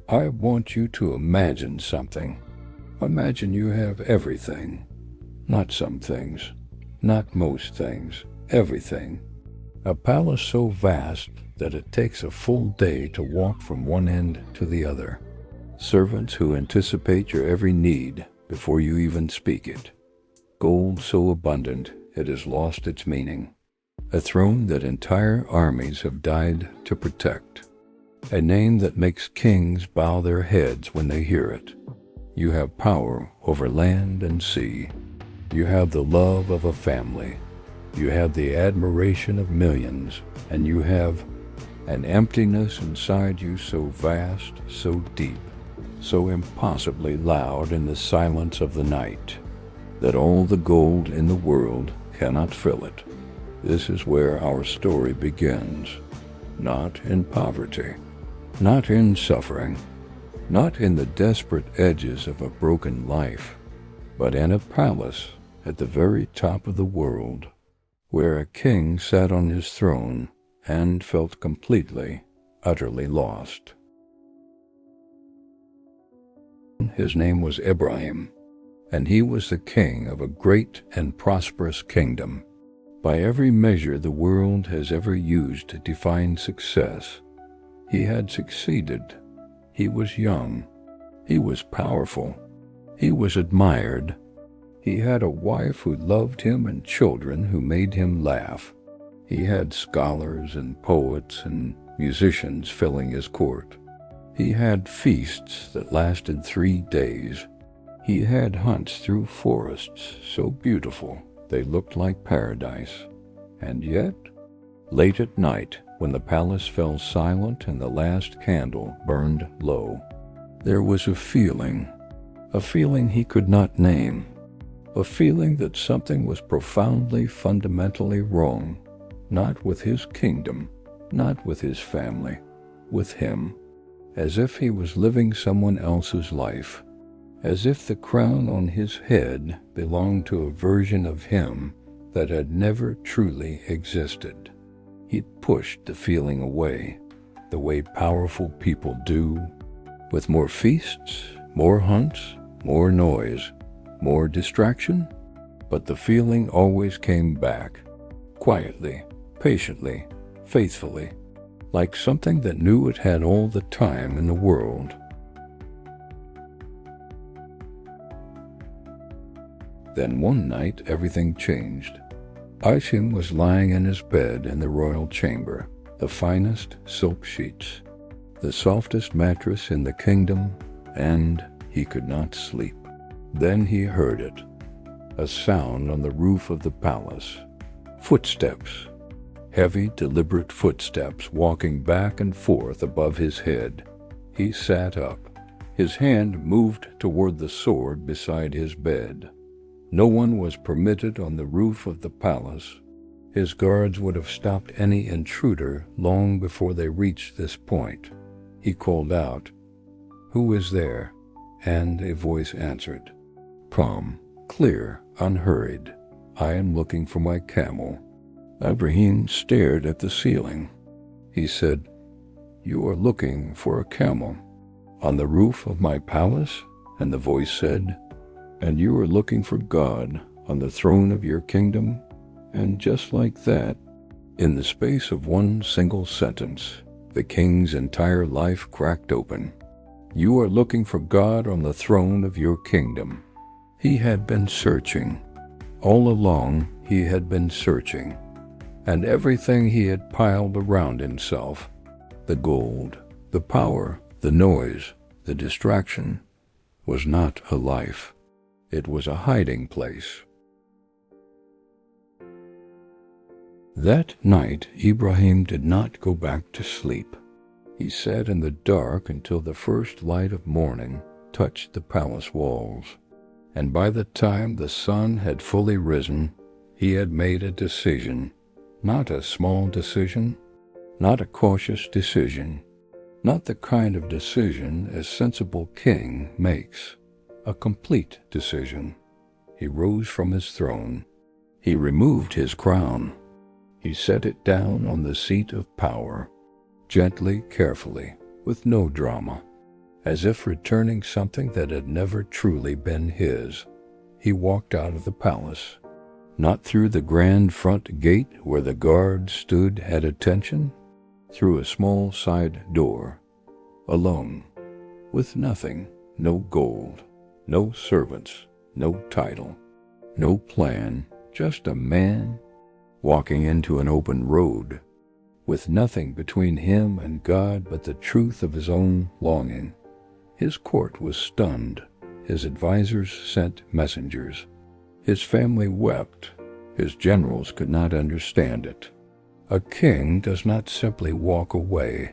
I want you to imagine something. Imagine you have everything. Not some things, not most things, everything. A palace so vast that it takes a full day to walk from one end to the other. Servants who anticipate your every need before you even speak it. Gold so abundant it has lost its meaning. A throne that entire armies have died to protect. A name that makes kings bow their heads when they hear it. You have power over land and sea. You have the love of a family. You have the admiration of millions, and you have an emptiness inside you so vast, so deep, so impossibly loud in the silence of the night, that all the gold in the world cannot fill it. This is where our story begins, not in poverty, not in suffering, not in the desperate edges of a broken life, but in a palace at the very top of the world, where a king sat on his throne and felt completely, utterly lost. His name was Ibrahim, and he was the king of a great and prosperous kingdom. By every measure the world has ever used to define success, he had succeeded. He was young. He was powerful. He was admired. He had a wife who loved him and children who made him laugh. He had scholars and poets and musicians filling his court. He had feasts that lasted 3 days. He had hunts through forests so beautiful they looked like paradise. And yet, late at night, when the palace fell silent and the last candle burned low, there was a feeling he could not name, a feeling that something was profoundly, fundamentally wrong, not with his kingdom, not with his family, with him, as if he was living someone else's life, as if the crown on his head belonged to a version of him that had never truly existed. He'd pushed the feeling away, the way powerful people do, with more feasts, more hunts, more noise, more distraction, but the feeling always came back, quietly, patiently, faithfully, like something that knew it had all the time in the world. Then one night everything changed. Ibrahim was lying in his bed in the royal chamber, the finest silk sheets, the softest mattress in the kingdom, and he could not sleep. Then he heard it, a sound on the roof of the palace. Footsteps, heavy, deliberate footsteps walking back and forth above his head. He sat up. His hand moved toward the sword beside his bed. No one was permitted on the roof of the palace. His guards would have stopped any intruder long before they reached this point. He called out, "Who is there?" And a voice answered, calm, clear, unhurried, "I am looking for my camel." Ibrahim stared at the ceiling. He said, "You are looking for a camel on the roof of my palace?" And the voice said, "And you are looking for God on the throne of your kingdom?" And just like that, in the space of one single sentence, the king's entire life cracked open. You are looking for God on the throne of your kingdom. He had been searching. All along, he had been searching. And everything he had piled around himself, the gold, the power, the noise, the distraction, was not a life. It was a hiding place. That night, Ibrahim did not go back to sleep. He sat in the dark until the first light of morning touched the palace walls. And by the time the sun had fully risen, he had made a decision. Not a small decision, not a cautious decision, not the kind of decision a sensible king makes. A complete decision. He rose from his throne. He removed his crown. He set it down on the seat of power, gently, carefully, with no drama. as if returning something that had never truly been his. He walked out of the palace, not through the grand front gate where the guards stood at attention, through a small side door, alone, with nothing, no gold, no servants, no title, no plan, just a man walking into an open road, with nothing between him and God but the truth of his own longing. His court was stunned. His advisors sent messengers. His family wept. His generals could not understand it. A king does not simply walk away.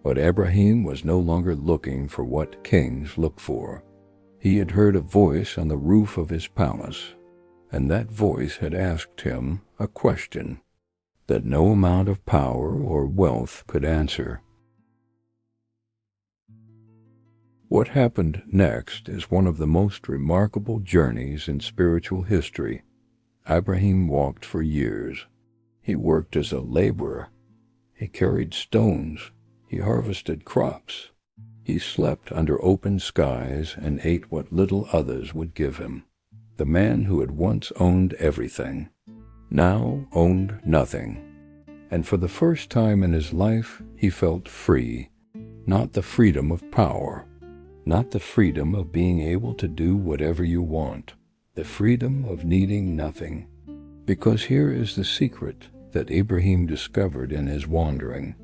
But Ibrahim was no longer looking for what kings look for. He had heard a voice on the roof of his palace, and that voice had asked him a question that no amount of power or wealth could answer. What happened next is one of the most remarkable journeys in spiritual history. Ibrahim walked for years. He worked as a laborer. He carried stones. He harvested crops. He slept under open skies and ate what little others would give him. The man who had once owned everything now owned nothing. And for the first time in his life, he felt free. Not the freedom of power, not the freedom of being able to do whatever you want, the freedom of needing nothing. Because here is the secret that Ibrahim discovered in his wandering,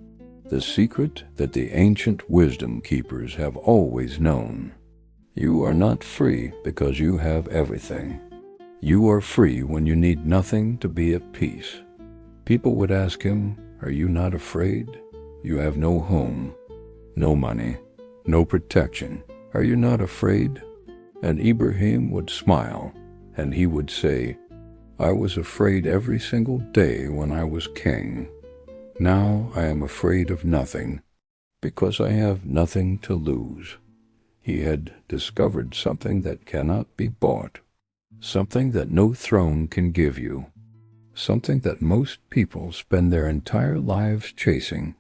the secret that the ancient wisdom keepers have always known. You are not free because you have everything. You are free when you need nothing to be at peace. People would ask him, "Are you not afraid? You have no home, no money, no protection. Are you not afraid?" And Ibrahim would smile, and he would say, "I was afraid every single day when I was king. Now I am afraid of nothing, because I have nothing to lose." He had discovered something that cannot be bought, something that no throne can give you, something that most people spend their entire lives chasing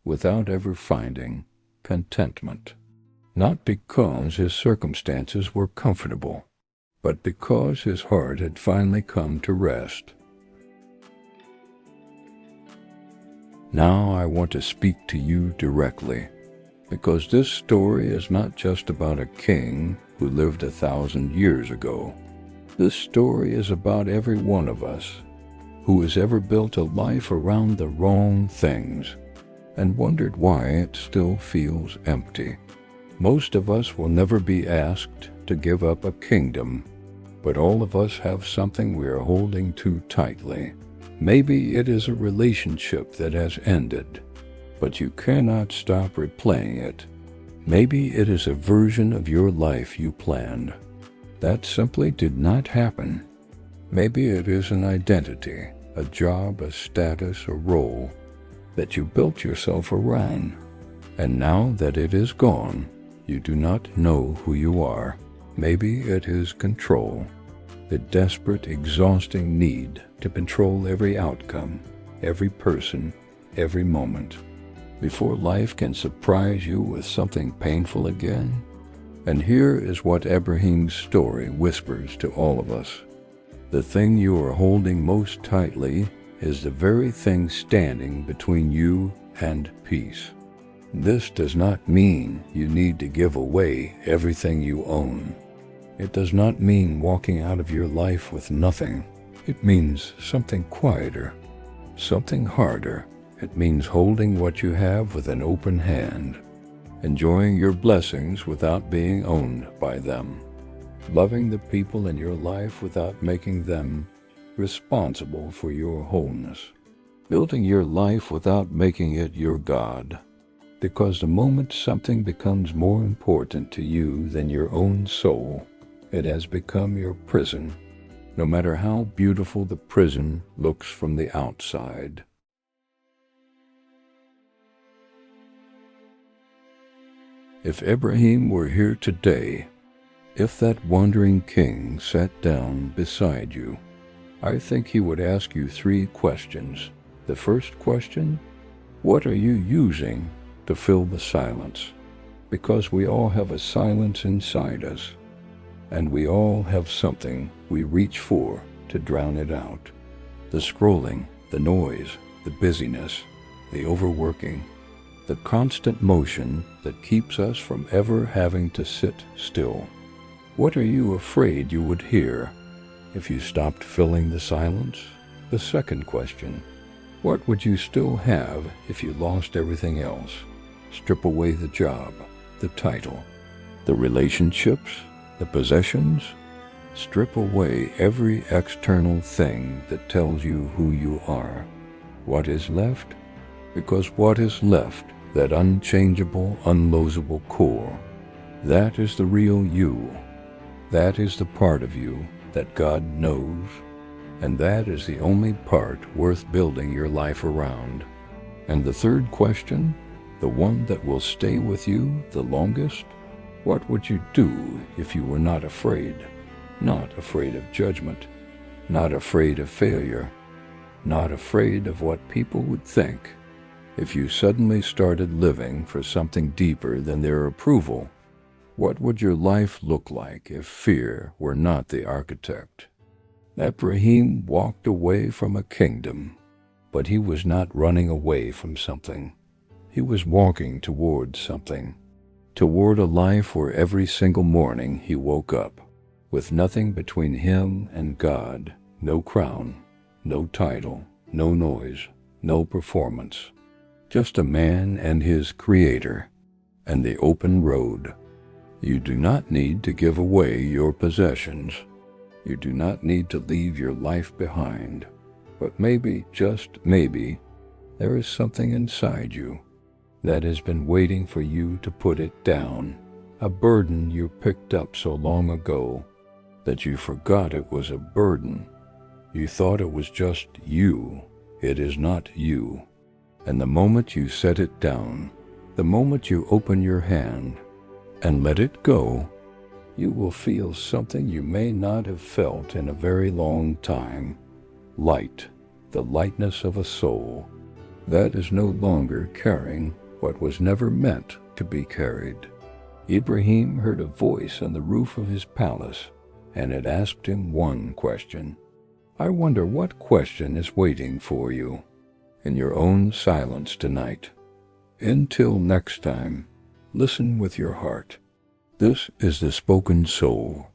without ever finding: contentment. Not because his circumstances were comfortable, but because his heart had finally come to rest. Now I want to speak to you directly, because this story is not just about a king who lived 1,000 years ago. This story is about every one of us who has ever built a life around the wrong things and wondered why it still feels empty. Most of us will never be asked to give up a kingdom, but all of us have something we are holding too tightly. Maybe it is a relationship that has ended, but you cannot stop replaying it. Maybe it is a version of your life you planned that simply did not happen. Maybe it is an identity, a job, a status, a role that you built yourself around, and now that it is gone, you do not know who you are. Maybe it is control, the desperate, exhausting need to control every outcome, every person, every moment, before life can surprise you with something painful again. And here is what Ibrahim's story whispers to all of us. The thing you are holding most tightly is the very thing standing between you and peace. This does not mean you need to give away everything you own. It does not mean walking out of your life with nothing. It means something quieter, something harder. It means holding what you have with an open hand, enjoying your blessings without being owned by them, loving the people in your life without making them responsible for your wholeness, building your life without making it your God. Because the moment something becomes more important to you than your own soul, it has become your prison, no matter how beautiful the prison looks from the outside. If Ibrahim were here today, if that wandering king sat down beside you, I think he would ask you 3 questions. The first question: what are you using to fill the silence? because we all have a silence inside us, and we all have something we reach for to drown it out. The scrolling, the noise, the busyness, the overworking, the constant motion that keeps us from ever having to sit still. What are you afraid you would hear if you stopped filling the silence? The second question, what would you still have if you lost everything else? Strip away the job, the title, the relationships, the possessions. Strip away every external thing that tells you who you are. What is left? Because what is left, that unchangeable, unlosable core, that is the real you. That is the part of you that God knows, and that is the only part worth building your life around. And the third question, the one that will stay with you the longest, what would you do if you were not afraid? Not afraid of judgment, not afraid of failure, not afraid of what people would think. If you suddenly started living for something deeper than their approval, what would your life look like if fear were not the architect? Ibrahim walked away from a kingdom, but he was not running away from something. He was walking towards something, toward a life where every single morning he woke up with nothing between him and God, no crown, no title, no noise, no performance, just a man and his Creator, and the open road. You do not need to give away your possessions. You do not need to leave your life behind. But maybe, just maybe, there is something inside you that has been waiting for you to put it down, a burden you picked up so long ago that you forgot it was a burden. You thought it was just you. It is not you. And the moment you set it down, the moment you open your hand and let it go, you will feel something you may not have felt in a very long time. Light, the lightness of a soul that is no longer carrying what was never meant to be carried. Ibrahim heard a voice on the roof of his palace, and it asked him one question. I wonder what question is waiting for you in your own silence tonight. Until next time, listen with your heart. This is the Spoken Soul.